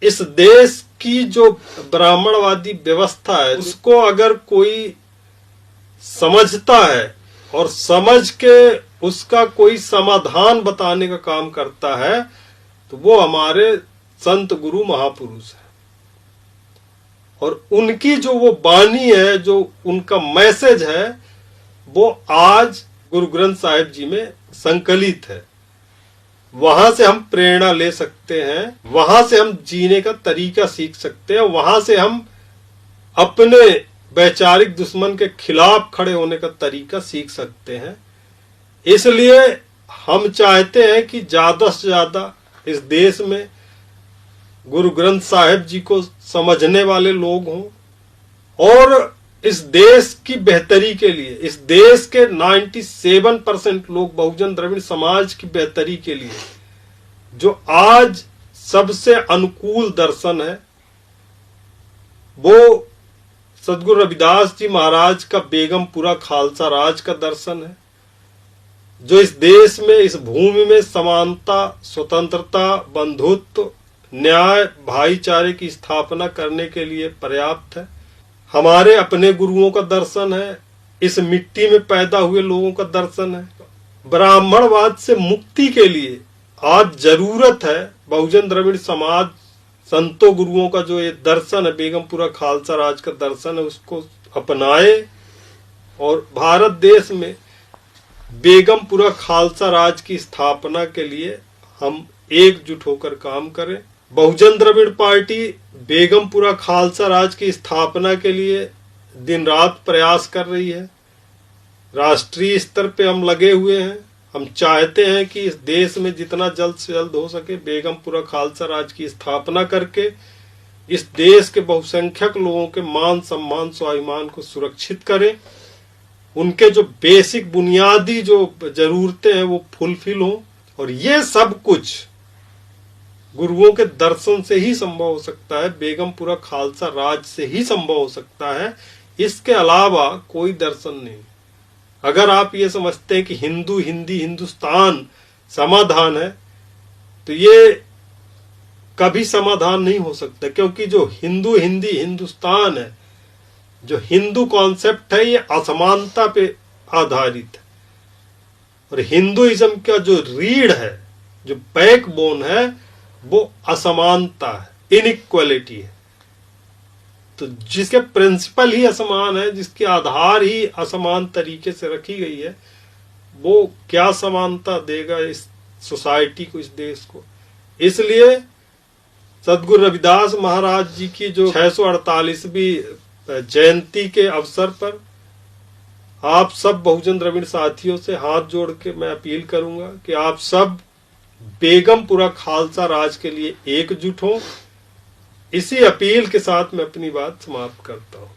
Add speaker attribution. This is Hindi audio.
Speaker 1: इस देश की जो ब्राह्मणवादी व्यवस्था है उसको अगर कोई समझता है और समझ के उसका कोई समाधान बताने का काम करता है तो वो हमारे संत गुरु महापुरुष है। और उनकी जो वो वाणी है, जो उनका मैसेज है, वो आज गुरु ग्रंथ साहिब जी में संकलित है। वहां से हम प्रेरणा ले सकते हैं, वहां से हम जीने का तरीका सीख सकते हैं, वहां से हम अपने वैचारिक दुश्मन के खिलाफ खड़े होने का तरीका सीख सकते हैं। इसलिए हम चाहते हैं कि ज्यादा से ज्यादा इस देश में गुरु ग्रंथ साहिब जी को समझने वाले लोग हों और इस देश की बेहतरी के लिए, इस देश के 97% लोग बहुजन द्रविड़ समाज की बेहतरी के लिए जो आज सबसे अनुकूल दर्शन है वो सदगुरु रविदास जी महाराज का बेगमपुरा खालसा राज का दर्शन है, जो इस देश में, इस भूमि में समानता, स्वतंत्रता, बंधुत्व, न्याय, भाईचारे की स्थापना करने के लिए पर्याप्त है। हमारे अपने गुरुओं का दर्शन है, इस मिट्टी में पैदा हुए लोगों का दर्शन है। ब्राह्मणवाद से मुक्ति के लिए आज जरूरत है बहुजन द्रविड़ समाज संतों गुरुओं का जो ये दर्शन है, बेगमपुरा खालसा राज का दर्शन है, उसको अपनाए और भारत देश में बेगमपुरा खालसा राज की स्थापना के लिए हम एकजुट होकर काम करें। बहुजन द्रविड़ पार्टी बेगमपुरा खालसा राज की स्थापना के लिए दिन रात प्रयास कर रही है। राष्ट्रीय स्तर पे हम लगे हुए हैं। हम चाहते हैं कि इस देश में जितना जल्द से जल्द हो सके बेगमपुरा खालसा राज की स्थापना करके इस देश के बहुसंख्यक लोगों के मान सम्मान स्वाभिमान को सुरक्षित करें, उनके जो बेसिक बुनियादी जो जरूरतें हैं वो फुलफिल हों। और ये सब कुछ गुरुओं के दर्शन से ही संभव हो सकता है, बेगमपुरा खालसा राज से ही संभव हो सकता है। इसके अलावा कोई दर्शन नहीं। अगर आप ये समझते हैं कि हिंदू, हिंदी, हिंदुस्तान समाधान है तो ये कभी समाधान नहीं हो सकता, क्योंकि जो हिंदू, हिंदी, हिंदुस्तान है, जो हिंदू कॉन्सेप्ट है, ये असमानता पे आधारित है। और हिंदुइज्म का जो रीढ़ है, जो बैकबोन है, वो असमानता है, इनइक्वालिटी है। तो जिसके प्रिंसिपल ही असमान है, जिसके आधार ही असमान तरीके से रखी गई है, वो क्या समानता देगा इस सोसाइटी को, इस देश को। इसलिए सदगुरु रविदास महाराज जी की जो 648वीं जयंती के अवसर पर आप सब बहुजन द्रविड़ साथियों से हाथ जोड़ के मैं अपील करूंगा कि आप सब बेगमपुरा खालसा राज के लिए एकजुट हों। इसी अपील के साथ मैं अपनी बात समाप्त करता हूं।